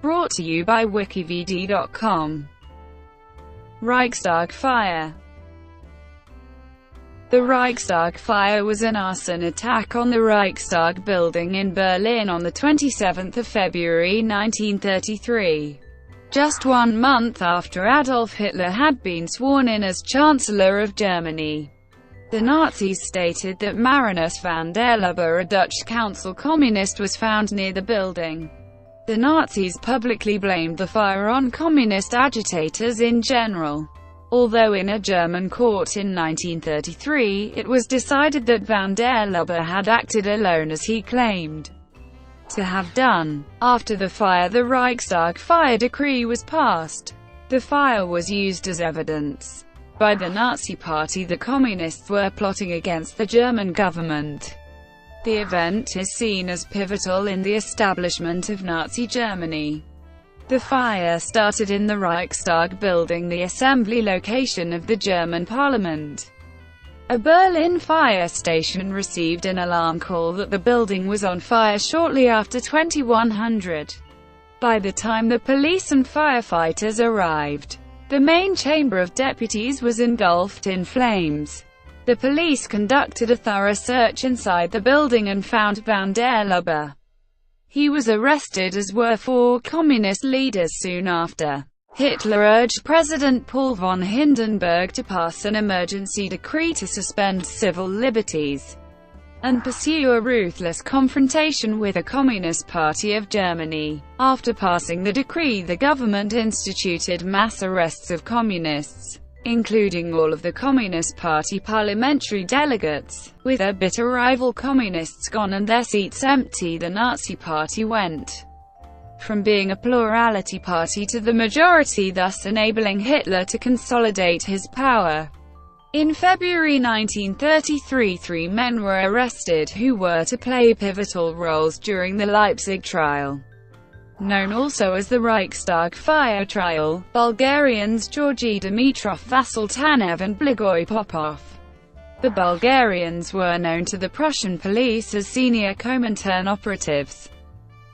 Brought to you by WikiVidi.com. Reichstag Fire. The Reichstag Fire was an arson attack on the Reichstag building in Berlin on the 27th of February 1933. Just 1 month after Adolf Hitler had been sworn in as Chancellor of Germany. The Nazis stated that Marinus van der Lubbe, a Dutch council communist, was found near the building. The Nazis publicly blamed the fire on communist agitators in general. Although in a German court in 1933, it was decided that van der Lubbe had acted alone as he claimed to have done. After the fire, the Reichstag Fire Decree was passed. The fire was used as evidence by the Nazi Party that communists were plotting against the German government. The event is seen as pivotal in the establishment of Nazi Germany. The fire started in the Reichstag building, the assembly location of the German parliament. A Berlin fire station received an alarm call that the building was on fire shortly after 2100. By the time the police and firefighters arrived, the main Chamber of Deputies was engulfed in flames. The police conducted a thorough search inside the building and found van der Lubbe. He was arrested, as were 4 communist leaders soon after. Hitler urged President Paul von Hindenburg to pass an emergency decree to suspend civil liberties and pursue a ruthless confrontation with the Communist Party of Germany. After passing the decree, the government instituted mass arrests of communists, including all of the Communist Party parliamentary delegates. With their bitter rival communists gone and their seats empty, the Nazi Party went from being a plurality party to the majority, thus enabling Hitler to consolidate his power. In February 1933, 3 men were arrested who were to play pivotal roles during the Leipzig trial, known also as the Reichstag Fire Trial: Bulgarians Georgi Dimitrov, Vasil Tanev and Blagoj Popov. The Bulgarians were known to the Prussian police as senior Comintern operatives,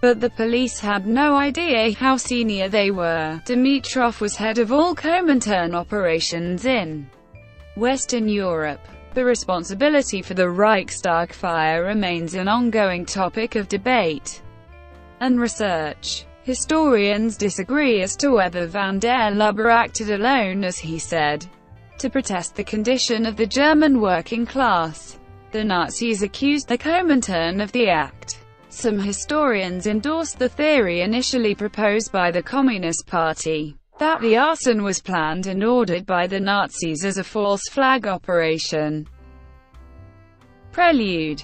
but the police had no idea how senior they were. Dimitrov was head of all Comintern operations in Western Europe. The responsibility for the Reichstag fire remains an ongoing topic of debate and research. Historians disagree as to whether van der Lubbe acted alone, as he said, to protest the condition of the German working class. The Nazis accused the Comintern of the act. Some historians endorsed the theory initially proposed by the Communist Party, that the arson was planned and ordered by the Nazis as a false flag operation. Prelude.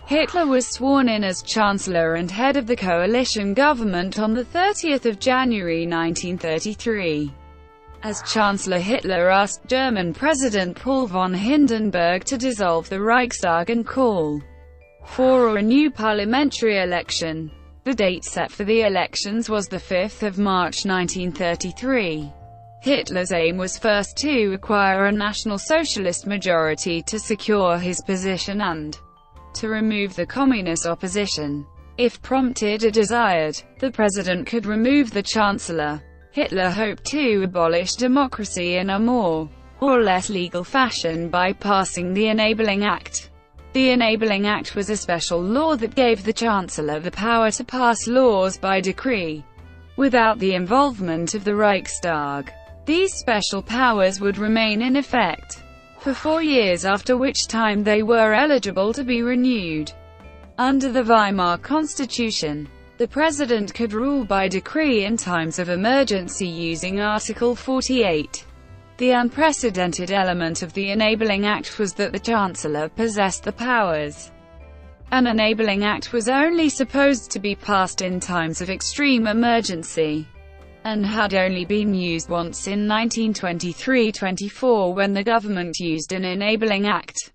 Hitler was sworn in as Chancellor and head of the coalition government on 30 January 1933. As Chancellor, Hitler asked German President Paul von Hindenburg to dissolve the Reichstag and call for a new parliamentary election. The date set for the elections was 5 March 1933. Hitler's aim was first to acquire a National Socialist majority to secure his position and to remove the communist opposition. If prompted or desired, the president could remove the chancellor. Hitler hoped to abolish democracy in a more or less legal fashion by passing the Enabling Act. The Enabling Act was a special law that gave the Chancellor the power to pass laws by decree, without the involvement of the Reichstag. These special powers would remain in effect for 4 years, after which time they were eligible to be renewed. Under the Weimar Constitution, the president could rule by decree in times of emergency using Article 48. The unprecedented element of the Enabling Act was that the Chancellor possessed the powers. An Enabling Act was only supposed to be passed in times of extreme emergency, and had only been used once in 1923-24 when the government used an Enabling Act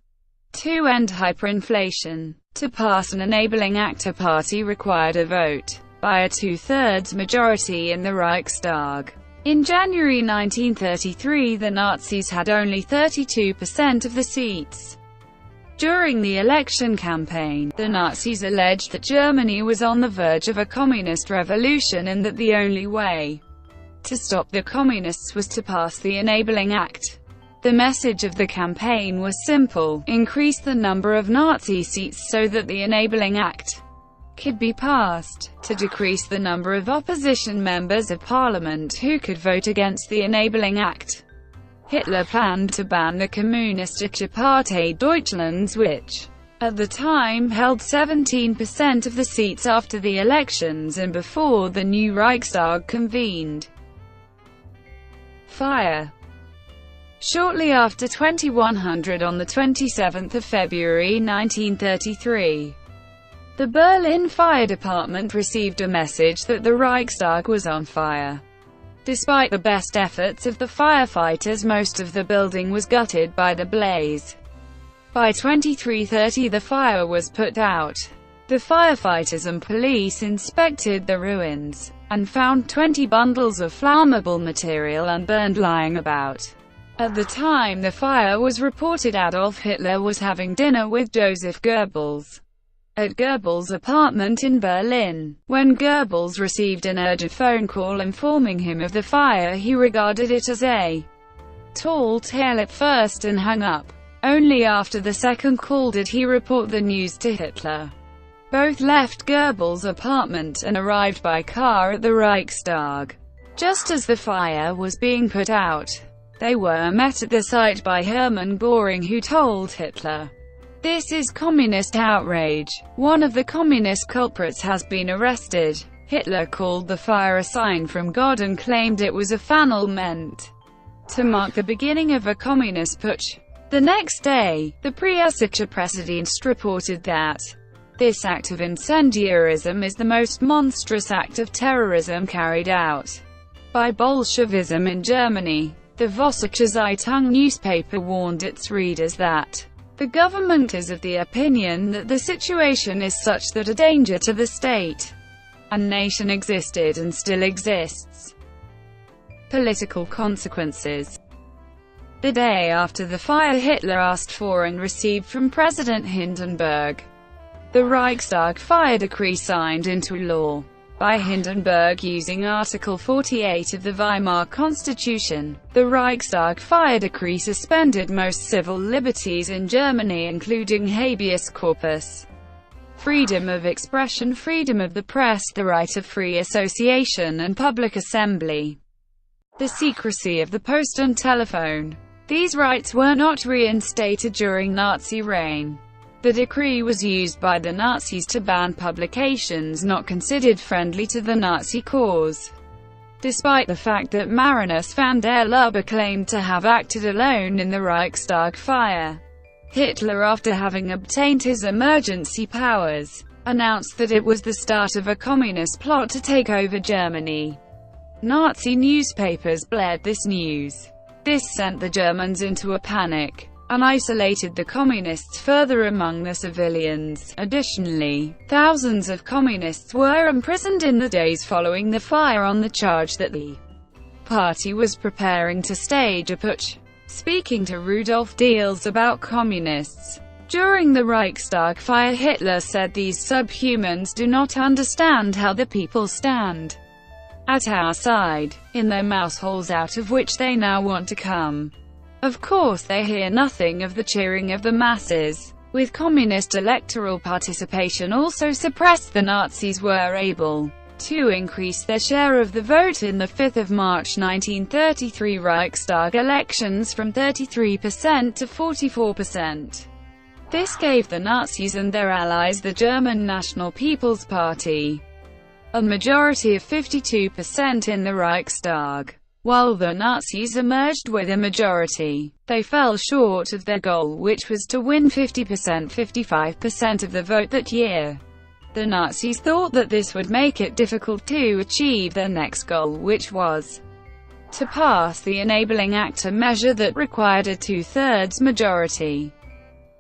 to end hyperinflation. To pass an Enabling Act, a party required a vote by a 2/3 majority in the Reichstag. In January 1933, the Nazis had only 32% of the seats. During the election campaign, the Nazis alleged that Germany was on the verge of a communist revolution and that the only way to stop the communists was to pass the Enabling Act. The message of the campaign was simple: increase the number of Nazi seats so that the Enabling Act could be passed, to decrease the number of opposition members of parliament who could vote against the Enabling Act. Hitler planned to ban the Kommunistische Partei Deutschlands, which, at the time, held 17% of the seats after the elections and before the new Reichstag convened. Fire. Shortly after 2100 on the 27th of February 1933, the Berlin Fire Department received a message that the Reichstag was on fire. Despite the best efforts of the firefighters, most of the building was gutted by the blaze. By 23:30 the fire was put out. The firefighters and police inspected the ruins, and found 20 bundles of flammable material unburned lying about. At the time the fire was reported, Adolf Hitler was having dinner with Joseph Goebbels at Goebbels' apartment in Berlin. When Goebbels received an urgent phone call informing him of the fire, he regarded it as a tall tale at first and hung up. Only after the second call did he report the news to Hitler. Both left Goebbels' apartment and arrived by car at the Reichstag. Just as the fire was being put out, they were met at the site by Hermann Göring, who told Hitler, "This is communist outrage. One of the communist culprits has been arrested." Hitler called the fire a sign from God and claimed it was a fanal meant to mark the beginning of a communist putsch. The next day, the Preußische Pressedienst reported that this act of incendiarism is the most monstrous act of terrorism carried out by Bolshevism in Germany. The Vossische Zeitung newspaper warned its readers that the government is of the opinion that the situation is such that a danger to the state and nation existed and still exists. Political consequences. The day after the fire, Hitler asked for and received from President Hindenburg the Reichstag Fire Decree, signed into law by Hindenburg using Article 48 of the Weimar Constitution. The Reichstag Fire Decree suspended most civil liberties in Germany, including habeas corpus, freedom of expression, freedom of the press, the right of free association and public assembly, the secrecy of the post and telephone. These rights were not reinstated during Nazi reign. The decree was used by the Nazis to ban publications not considered friendly to the Nazi cause. Despite the fact that Marinus van der Lubbe claimed to have acted alone in the Reichstag fire, Hitler, after having obtained his emergency powers, announced that it was the start of a communist plot to take over Germany. Nazi newspapers bled this news. This sent the Germans into a panic and isolated the communists further among the civilians. Additionally, thousands of communists were imprisoned in the days following the fire on the charge that the party was preparing to stage a putsch. Speaking to Rudolf Diels about communists during the Reichstag fire, Hitler said, "These subhumans do not understand how the people stand at our side, in their mouse holes out of which they now want to come. Of course they hear nothing of the cheering of the masses." With communist electoral participation also suppressed, the Nazis were able to increase their share of the vote in the 5th of March 1933 Reichstag elections from 33% to 44%. This gave the Nazis and their allies, the German National People's Party, a majority of 52% in the Reichstag. While the Nazis emerged with a majority, they fell short of their goal, which was to win 55% of the vote that year. The Nazis thought that this would make it difficult to achieve their next goal, which was to pass the Enabling Act, a measure that required a two-thirds majority.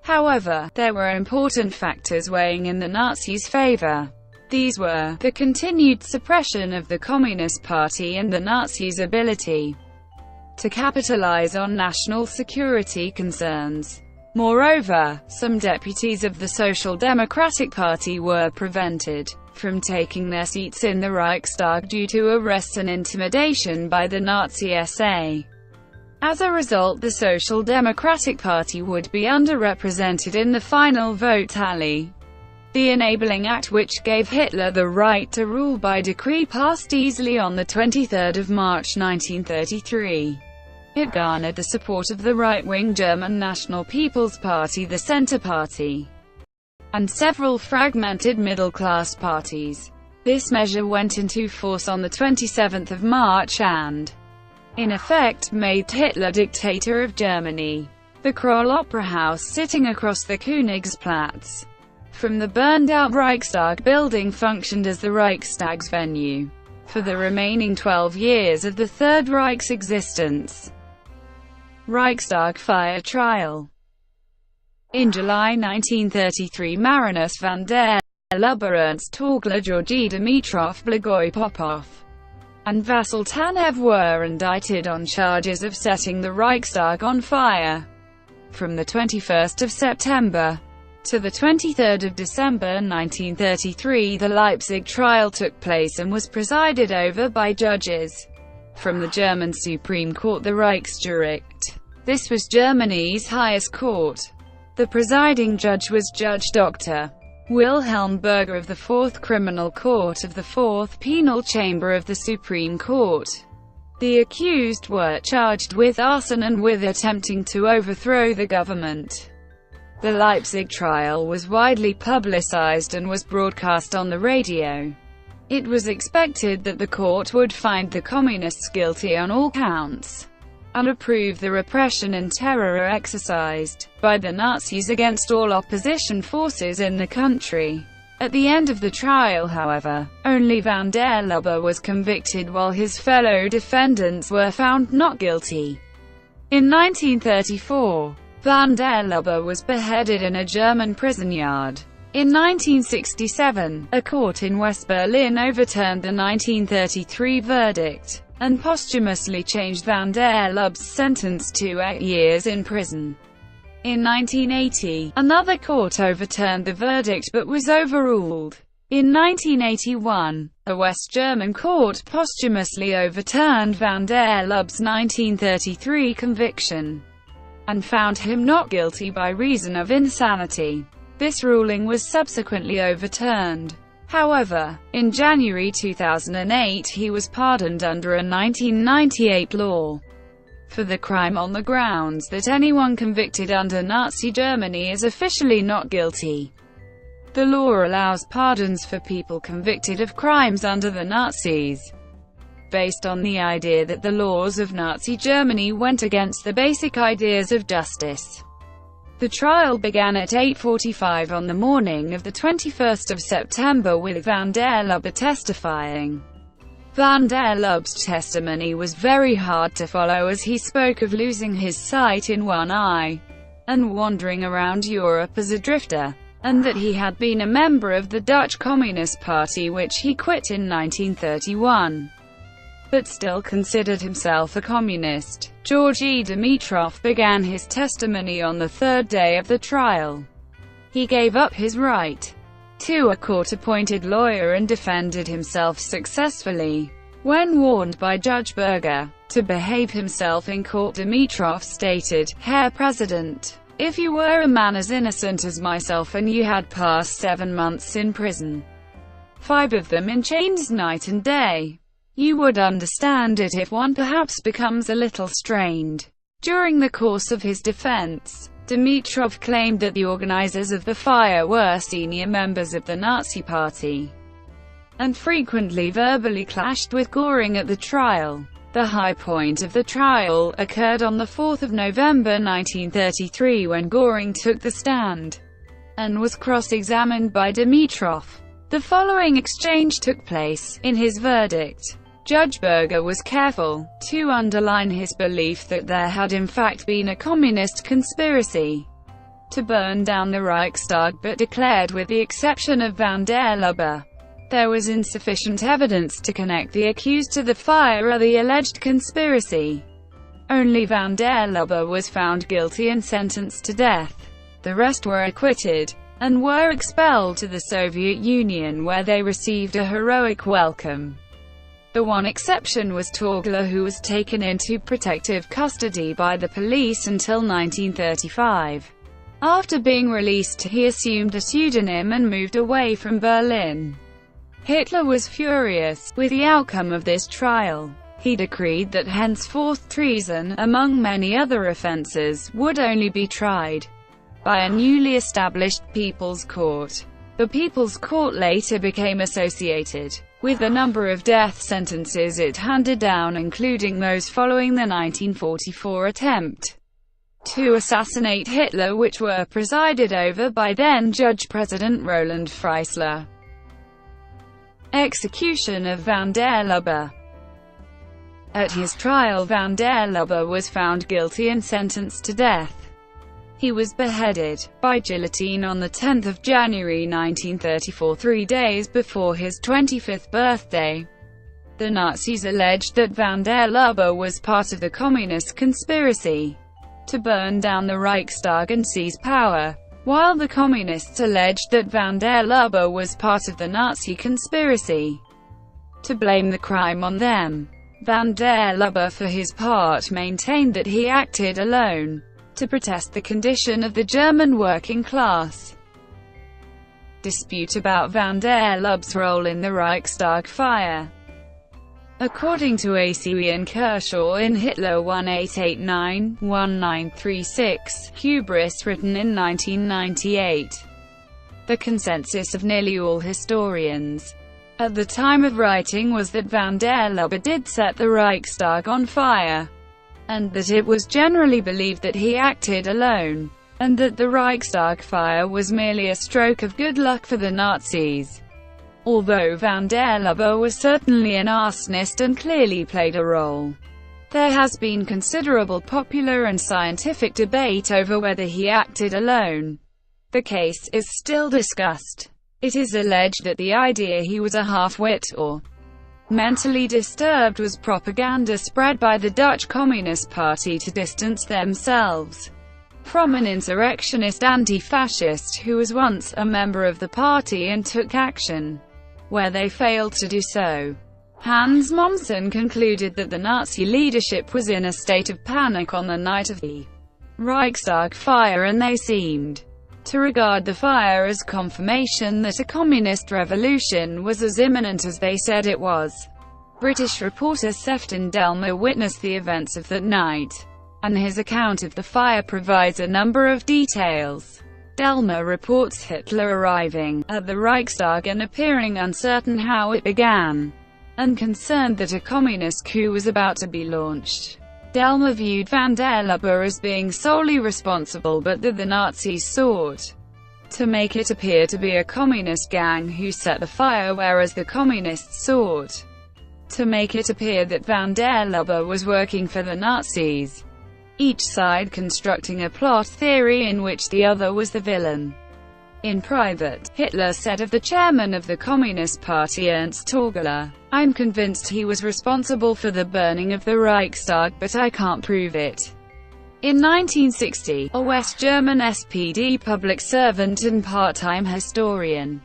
However, there were important factors weighing in the Nazis' favor. These were the continued suppression of the Communist Party and the Nazis' ability to capitalize on national security concerns. Moreover, some deputies of the Social Democratic Party were prevented from taking their seats in the Reichstag due to arrests and intimidation by the Nazi SA. As a result, the Social Democratic Party would be underrepresented in the final vote tally. The Enabling Act, which gave Hitler the right to rule by decree, passed easily on 23 March 1933. It garnered the support of the right-wing German National People's Party, the Centre Party, and several fragmented middle-class parties. This measure went into force on 27 March and, in effect, made Hitler dictator of Germany. The Kroll Opera House, sitting across the Königsplatz from the burned-out Reichstag building, functioned as the Reichstag's venue for the remaining 12 years of the Third Reich's existence. Reichstag Fire Trial. In July 1933, Marinus van der Lubbe, Ernst Torgler, Georgy Dimitrov, Blagoy Popov, and Vasil Tanev were indicted on charges of setting the Reichstag on fire. From 21 September to 23 December 1933, the Leipzig trial took place and was presided over by judges from the German Supreme Court, the Reichsgericht. This was Germany's highest court. The presiding judge was Judge Dr. Wilhelm Berger of the 4th Criminal Court of the 4th Penal Chamber of the Supreme Court. The accused were charged with arson and with attempting to overthrow the government. The Leipzig trial was widely publicized and was broadcast on the radio. It was expected that the court would find the communists guilty on all counts and approve the repression and terror exercised by the Nazis against all opposition forces in the country. At the end of the trial, however, only van der Lubbe was convicted while his fellow defendants were found not guilty. In 1934, van der Lubbe was beheaded in a German prison yard. In 1967, a court in West Berlin overturned the 1933 verdict and posthumously changed van der Lubbe's sentence to 8 years in prison. In 1980, another court overturned the verdict but was overruled. In 1981, a West German court posthumously overturned van der Lubbe's 1933 conviction and found him not guilty by reason of insanity. This ruling was subsequently overturned. However, in January 2008 he was pardoned under a 1998 law for the crime on the grounds that anyone convicted under Nazi Germany is officially not guilty. The law allows pardons for people convicted of crimes under the Nazis, based on the idea that the laws of Nazi Germany went against the basic ideas of justice. The trial began at 8:45 on the morning of 21 September with van der Lubbe testifying. Van der Lubbe's testimony was very hard to follow as he spoke of losing his sight in one eye and wandering around Europe as a drifter, and that he had been a member of the Dutch Communist Party which he quit in 1931, but still considered himself a communist. Georgy Dimitrov began his testimony on the third day of the trial. He gave up his right to a court-appointed lawyer and defended himself successfully. When warned by Judge Berger to behave himself in court, Dimitrov stated, "Herr President, if you were a man as innocent as myself and you had passed 7 months in prison, 5 of them in chains night and day, you would understand it if one perhaps becomes a little strained." During the course of his defense, Dimitrov claimed that the organizers of the fire were senior members of the Nazi Party and frequently verbally clashed with Göring at the trial. The high point of the trial occurred on 4 November 1933 when Göring took the stand and was cross-examined by Dimitrov. The following exchange took place. In his verdict, Judge Berger was careful to underline his belief that there had in fact been a communist conspiracy to burn down the Reichstag, but declared, with the exception of van der Lubbe, there was insufficient evidence to connect the accused to the fire or the alleged conspiracy. Only van der Lubbe was found guilty and sentenced to death. The rest were acquitted, and were expelled to the Soviet Union, where they received a heroic welcome. The one exception was Torgler, who was taken into protective custody by the police until 1935. After being released, he assumed a pseudonym and moved away from Berlin. Hitler was furious with the outcome of this trial. He decreed that henceforth treason, among many other offences, would only be tried by a newly established People's Court. The People's Court later became associated with a number of death sentences it handed down, including those following the 1944 attempt to assassinate Hitler, which were presided over by then-Judge-President Roland Freisler. Execution of van der Lubbe. At his trial, van der Lubbe was found guilty and sentenced to death. He was beheaded by guillotine on 10 January 1934, 3 days before his 25th birthday. The Nazis alleged that van der Lubbe was part of the communist conspiracy to burn down the Reichstag and seize power, while the communists alleged that van der Lubbe was part of the Nazi conspiracy to blame the crime on them. Van der Lubbe, for his part, maintained that he acted alone to protest the condition of the German working class. Dispute about van der Lubbe's role in the Reichstag fire. According to A.C. and Kershaw in Hitler 1889-1936, Hubris, written in 1998, the consensus of nearly all historians at the time of writing was that van der Lubbe did set the Reichstag on fire, and that it was generally believed that he acted alone, and that the Reichstag fire was merely a stroke of good luck for the Nazis. Although van der Lubbe was certainly an arsonist and clearly played a role, there has been considerable popular and scientific debate over whether he acted alone. The case is still discussed. It is alleged that the idea he was a half-wit or mentally disturbed was propaganda spread by the Dutch Communist Party to distance themselves from an insurrectionist anti-fascist who was once a member of the party and took action where they failed to do so. Hans Mommsen concluded that the Nazi leadership was in a state of panic on the night of the Reichstag fire, and they seemed to regard the fire as confirmation that a communist revolution was as imminent as they said it was. British reporter Sefton Delmer witnessed the events of that night, and his account of the fire provides a number of details. Delmer reports Hitler arriving at the Reichstag and appearing uncertain how it began, and concerned that a communist coup was about to be launched. Delmer viewed van der Lubbe as being solely responsible, but that the Nazis sought to make it appear to be a communist gang who set the fire, whereas the communists sought to make it appear that van der Lubbe was working for the Nazis, each side constructing a plot theory in which the other was the villain. In private, Hitler said of the chairman of the Communist Party, Ernst Torgler, "I'm convinced he was responsible for the burning of the Reichstag, but I can't prove it." In 1960, a West German SPD public servant and part-time historian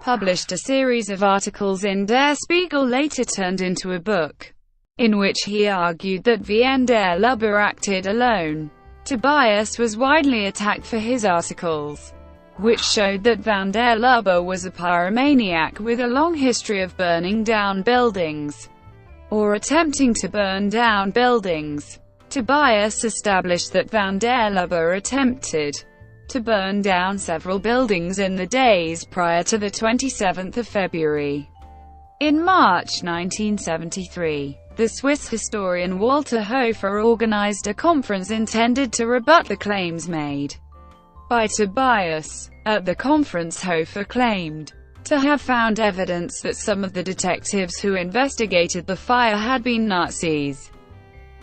published a series of articles in Der Spiegel, later turned into a book, in which he argued that van der Lubbe acted alone. Tobias was widely attacked for his articles, which showed that van der Lubbe was a pyromaniac with a long history of burning down buildings, or attempting to burn down buildings. Tobias established that van der Lubbe attempted to burn down several buildings in the days prior to the 27th of February. In March 1973, the Swiss historian Walter Hofer organized a conference intended to rebut the claims made by Tobias. At the conference, Hofer claimed to have found evidence that some of the detectives who investigated the fire had been Nazis.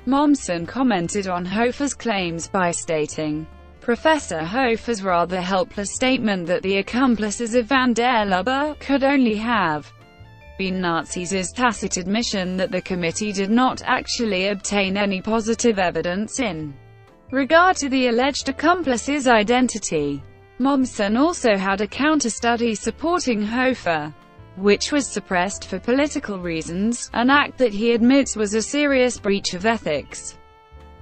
Mommsen commented on Hofer's claims by stating, "Professor Hofer's rather helpless statement that the accomplices of van der Lubbe could only have been Nazis is tacit admission that the committee did not actually obtain any positive evidence in regard to the alleged accomplice's identity. Mommsen also had a counter-study supporting Hofer, which was suppressed for political reasons, an act that he admits was a serious breach of ethics.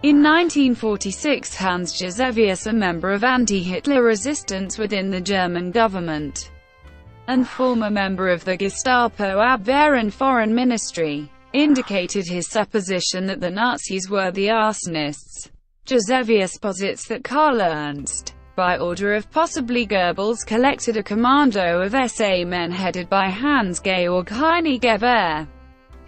In 1946, Hans Gisevius, a member of anti-Hitler resistance within the German government, and former member of the Gestapo Abwehr and Foreign Ministry, indicated his supposition that the Nazis were the arsonists. Gisevius posits that Karl Ernst, by order of possibly Goebbels, collected a commando of SA men headed by Hans-Georg Heine Gewehr,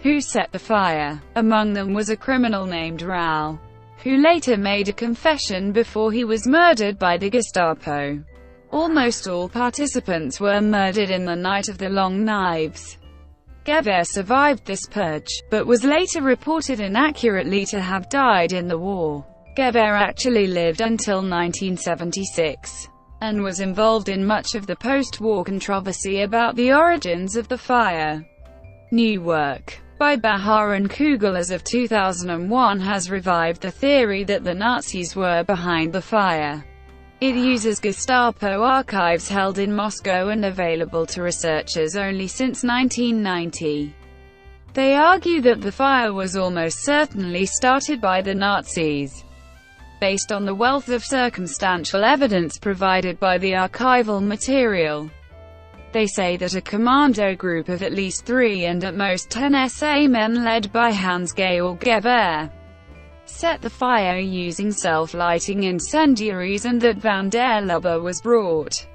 who set the fire. Among them was a criminal named Rahl, who later made a confession before he was murdered by the Gestapo. Almost all participants were murdered in the Night of the Long Knives. Gewehr survived this purge, but was later reported inaccurately to have died in the war. Gewehr actually lived until 1976, and was involved in much of the post-war controversy about the origins of the fire. New work by Bahar and Kugel as of 2001 has revived the theory that the Nazis were behind the fire. It uses Gestapo archives held in Moscow and available to researchers only since 1990. They argue that the fire was almost certainly started by the Nazis, based on the wealth of circumstantial evidence provided by the archival material. They say that a commando group of at least 3 and at most 10 SA men led by Hans-Georg Gewehr set the fire using self-lighting incendiaries, and that van der Lubbe was brought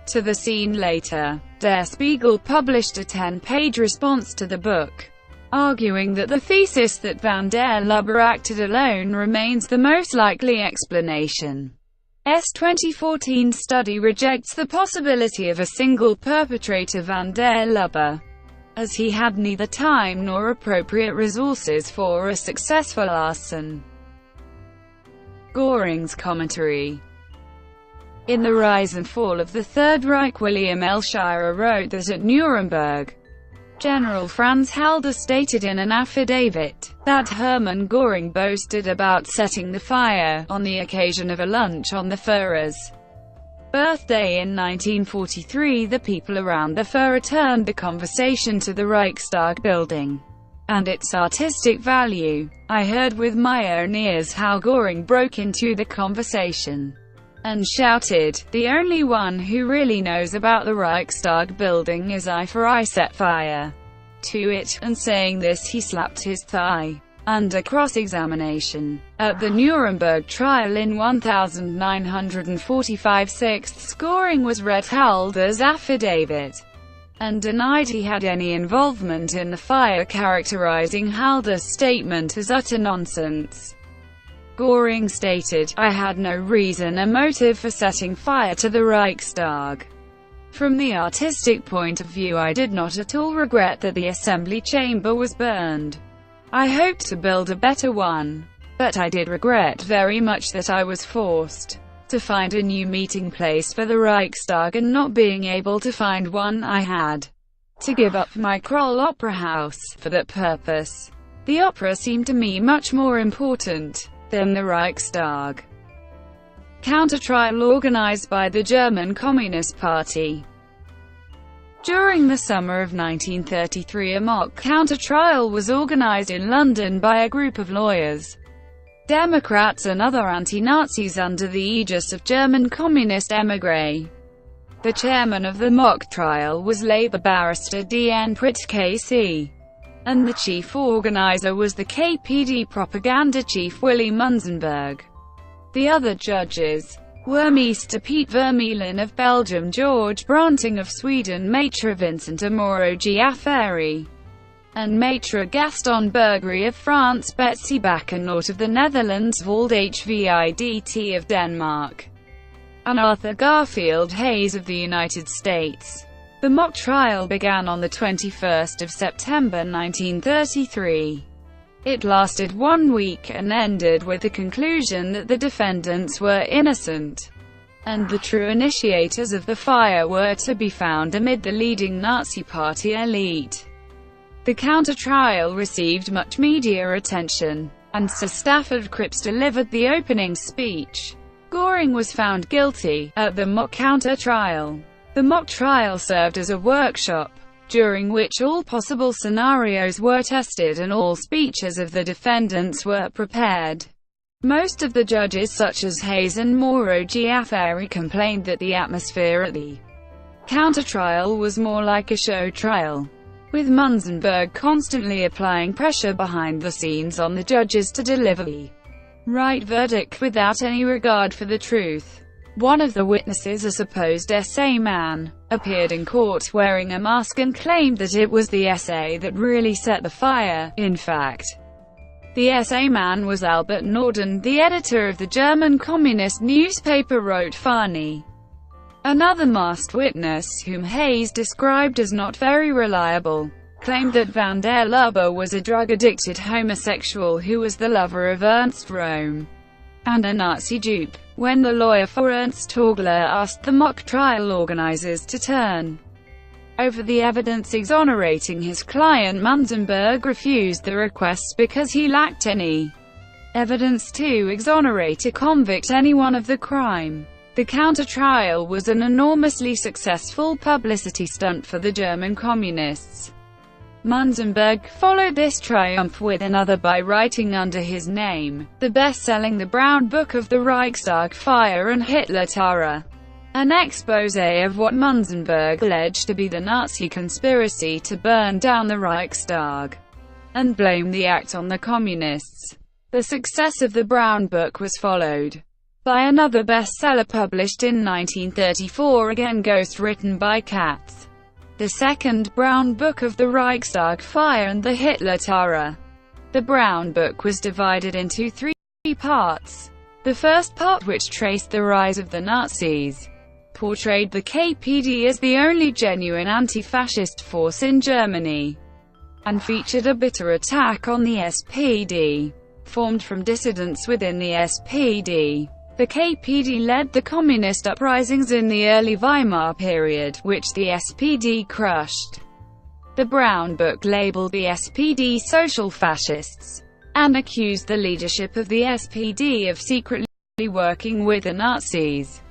to the scene later. Der Spiegel published a 10-page response to the book, arguing that the thesis that van der Lubbe acted alone remains the most likely explanation. 2014 study rejects the possibility of a single perpetrator, van der Lubbe, as he had neither time nor appropriate resources for a successful arson. Göring's commentary. In The Rise and Fall of the Third Reich, William L. Shirer wrote that at Nuremberg, General Franz Halder stated in an affidavit that Hermann Göring boasted about setting the fire on the occasion of a lunch on the Führer's birthday in 1943. The people around the Führer turned the conversation to the Reichstag building and its artistic value. I heard with my own ears how Göring broke into the conversation and shouted, "The only one who really knows about the Reichstag building is I, for I set fire to it," and saying this he slapped his thigh. Under cross-examination at the Nuremberg trial in 1945, Göring was read Halder's affidavit and denied he had any involvement in the fire, characterizing Halder's statement as utter nonsense. Göring stated, "I had no reason or motive for setting fire to the Reichstag. From the artistic point of view, I did not at all regret that the assembly chamber was burned. I hoped to build a better one. But I did regret very much that I was forced to find a new meeting place for the Reichstag, and not being able to find one, I had to give up my Kroll Opera House for that purpose. The opera seemed to me much more important than the Reichstag." Counter-trial organized by the German Communist Party. During the summer of 1933, a mock counter-trial was organized in London by a group of lawyers, Democrats and other anti-Nazis under the aegis of German communist émigrés. The chairman of the mock trial was Labour barrister D.N. Pritt KC, and the chief organizer was the KPD propaganda chief Willy Munzenberg. The other judges were Mr. Piet Vermeulen of Belgium, George Branting of Sweden, Maitre Vincent Amoro Giafferi, and Maitre Gaston Bergery of France, Betsy Bakkenort of the Netherlands, Vald Hvidt of Denmark, and Arthur Garfield Hayes of the United States. The mock trial began on the 21st of September 1933. It lasted 1 week and ended with the conclusion that the defendants were innocent, and the true initiators of the fire were to be found amid the leading Nazi party elite. The counter-trial received much media attention, and Sir Stafford Cripps delivered the opening speech. Göring was found guilty at the mock counter-trial. The mock trial served as a workshop, during which all possible scenarios were tested and all speeches of the defendants were prepared. Most of the judges, such as Hayes and Moro-Giafferi, complained that the atmosphere at the counter-trial was more like a show trial, with Munzenberg constantly applying pressure behind the scenes on the judges to deliver the right verdict without any regard for the truth. One of the witnesses, a supposed SA man, appeared in court wearing a mask and claimed that it was the SA that really set the fire. In fact, the SA man was Albert Norden, the editor of the German communist newspaper Rote Fahne. Another masked witness, whom Hayes described as not very reliable, claimed that van der Lubbe was a drug-addicted homosexual who was the lover of Ernst Röhm, and a Nazi dupe. When the lawyer for Ernst Torgler asked the mock trial organizers to turn over the evidence exonerating his client, Munzenberg refused the request because he lacked any evidence to exonerate a convict anyone of the crime. The counter-trial was an enormously successful publicity stunt for the German communists. Munzenberg followed this triumph with another by writing under his name, the best-selling The Brown Book of the Reichstag Fire and Hitler Terror, an exposé of what Munzenberg alleged to be the Nazi conspiracy to burn down the Reichstag, and blame the act on the communists. The success of the Brown Book was followed by another bestseller published in 1934, again ghost-written by Katz. The Second Brown Book of the Reichstag Fire and the Hitler Terror. The Brown Book was divided into three parts. The first part, which traced the rise of the Nazis, portrayed the KPD as the only genuine anti-fascist force in Germany, and featured a bitter attack on the SPD, formed from dissidents within the SPD. The KPD led the communist uprisings in the early Weimar period, which the SPD crushed. The Brown Book labeled the SPD social fascists, and accused the leadership of the SPD of secretly working with the Nazis.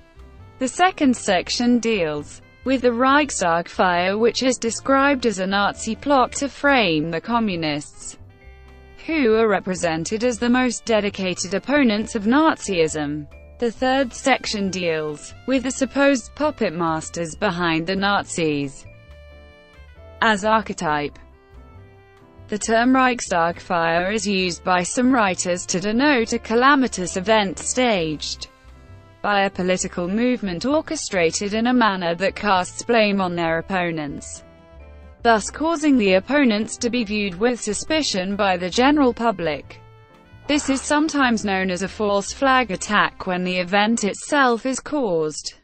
The second section deals with the Reichstag fire, which is described as a Nazi plot to frame the communists, who are represented as the most dedicated opponents of Nazism. The third section deals with the supposed puppet masters behind the Nazis. As archetype, the term Reichstag fire is used by some writers to denote a calamitous event staged by a political movement orchestrated in a manner that casts blame on their opponents, thus causing the opponents to be viewed with suspicion by the general public. This is sometimes known as a false flag attack when the event itself is caused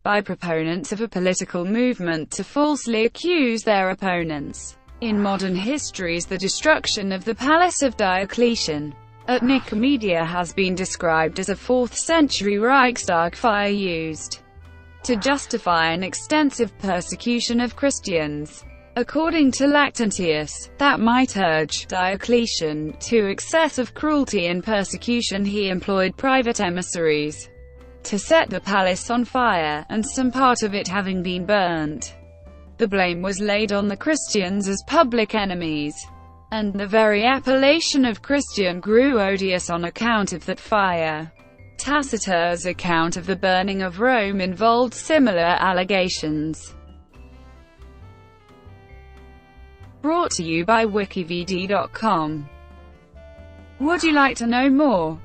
by proponents of a political movement to falsely accuse their opponents. In modern histories, the destruction of the palace of Diocletian at Nicomedia has been described as a 4th century Reichstag fire used to justify an extensive persecution of Christians. According to Lactantius, that might urge Diocletian to excessive cruelty and persecution. He employed private emissaries to set the palace on fire, and some part of it having been burnt, the blame was laid on the Christians as public enemies, and the very appellation of Christian grew odious on account of that fire. Tacitus' account of the burning of Rome involved similar allegations. Brought to you by WikiVidi.com. Would you like to know more?